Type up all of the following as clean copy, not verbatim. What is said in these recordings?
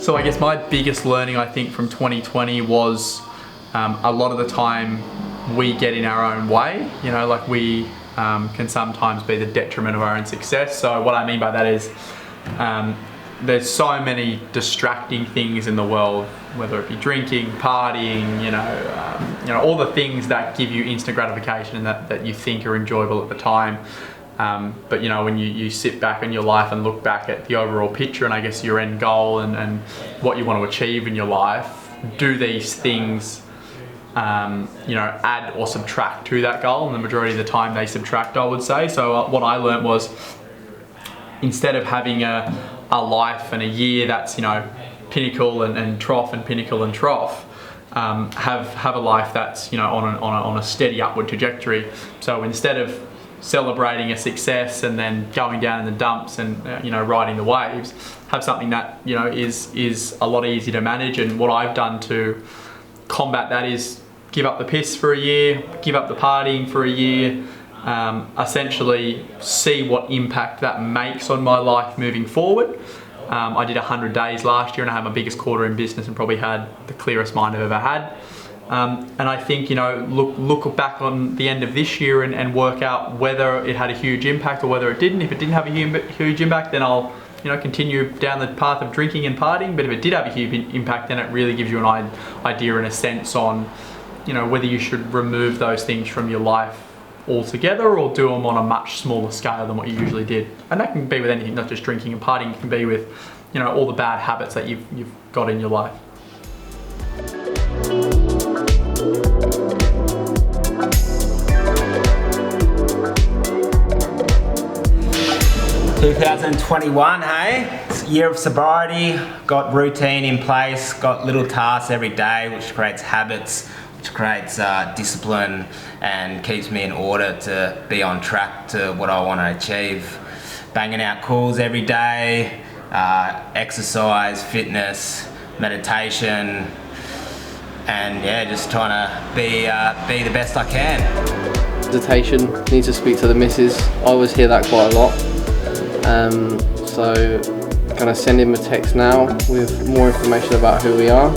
So I guess my biggest learning, I think, from 2020 was a lot of the time we get in our own way. You know, like we can sometimes be the detriment of our own success. So what I mean by that is there's so many distracting things in the world, whether it be drinking, partying, you know, all the things that give you instant gratification and that you think are enjoyable at the time. But you know, when you sit back in your life and look back at the overall picture and I guess your end goal and what you want to achieve in your life, do these things you know, add or subtract to that goal? And the majority of the time they subtract, I would say. So what I learned was, instead of having a life and a year that's, you know, pinnacle and trough and pinnacle and trough, have a life that's, you know, on a steady upward trajectory. So instead of celebrating a success and then going down in the dumps and you know, riding the waves, have something that, you know, is a lot easier to manage. And what I've done to combat that is give up the piss for a year, give up the partying for a year, essentially see what impact that makes on my life moving forward. I did 100 days last year and I had my biggest quarter in business and probably had the clearest mind I've ever had. And I think, you know, look back on the end of this year and work out whether it had a huge impact or whether it didn't. If it didn't have a huge impact, then I'll, you know, continue down the path of drinking and partying. But if it did have a huge impact, then it really gives you an idea and a sense on, you know, whether you should remove those things from your life altogether or do them on a much smaller scale than what you usually did. And that can be with anything, not just drinking and partying. It can be with, you know, all the bad habits that you've got in your life. ...2021, hey? It's a year of sobriety, got routine in place, got little tasks every day, which creates habits, which creates discipline and keeps me in order to be on track to what I want to achieve. Banging out calls every day, exercise, fitness, meditation, and yeah, just trying to be the best I can. Meditation, need to speak to the missus. I always hear that quite a lot. So gonna send him a text now with more information about who we are,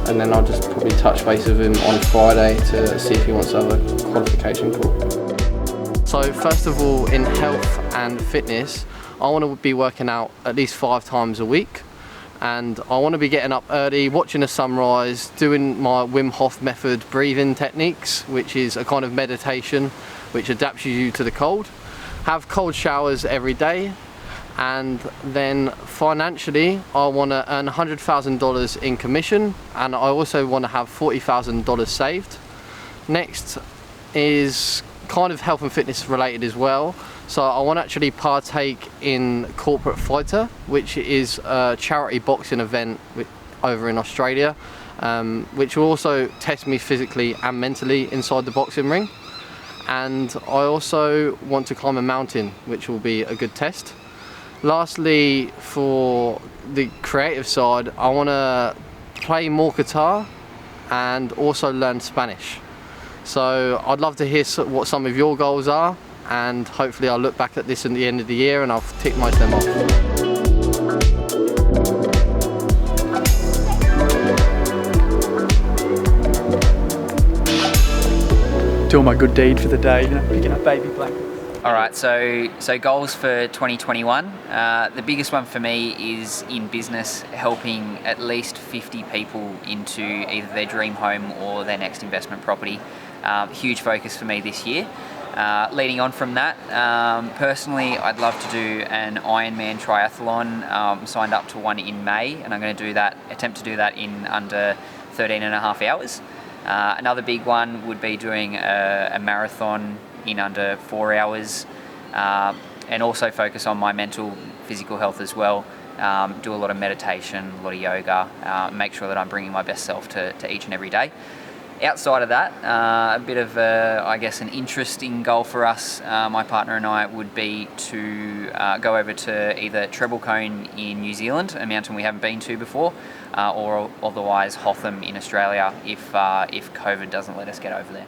and then I'll just probably touch base with him on Friday to see if he wants to have a qualification call. So first of all, in health and fitness, I want to be working out at least 5 times a week, and I want to be getting up early, watching the sunrise, doing my Wim Hof method breathing techniques, which is a kind of meditation which adapts you to the cold. Have cold showers every day. And then financially, I want to earn $100,000 in commission, and I also want to have $40,000 saved. Next is kind of health and fitness related as well. So I want to actually partake in Corporate Fighter, which is a charity boxing event over in Australia, which will also test me physically and mentally inside the boxing ring. And I also want to climb a mountain, which will be a good test. Lastly, for the creative side, I want to play more guitar and also learn Spanish. So I'd love to hear what some of your goals are, and hopefully I'll look back at this at the end of the year and I'll tick most of them off. Doing my good deed for the day, you know, picking up baby blankets. All right, so goals for 2021. The biggest one for me is in business, helping at least 50 people into either their dream home or their next investment property. Huge focus for me this year. Leading on from that, personally, I'd love to do an Ironman triathlon. Signed up to one in May, and I'm going to attempt to do that in under 13.5 hours. Another big one would be doing a marathon in under 4 hours, and also focus on my mental, physical health as well. Do a lot of meditation, a lot of yoga, make sure that I'm bringing my best self to each and every day. Outside of that, a bit of I guess an interesting goal for us, my partner and I, would be to go over to either Treble Cone in New Zealand, a mountain we haven't been to before, or otherwise Hotham in Australia if COVID doesn't let us get over there.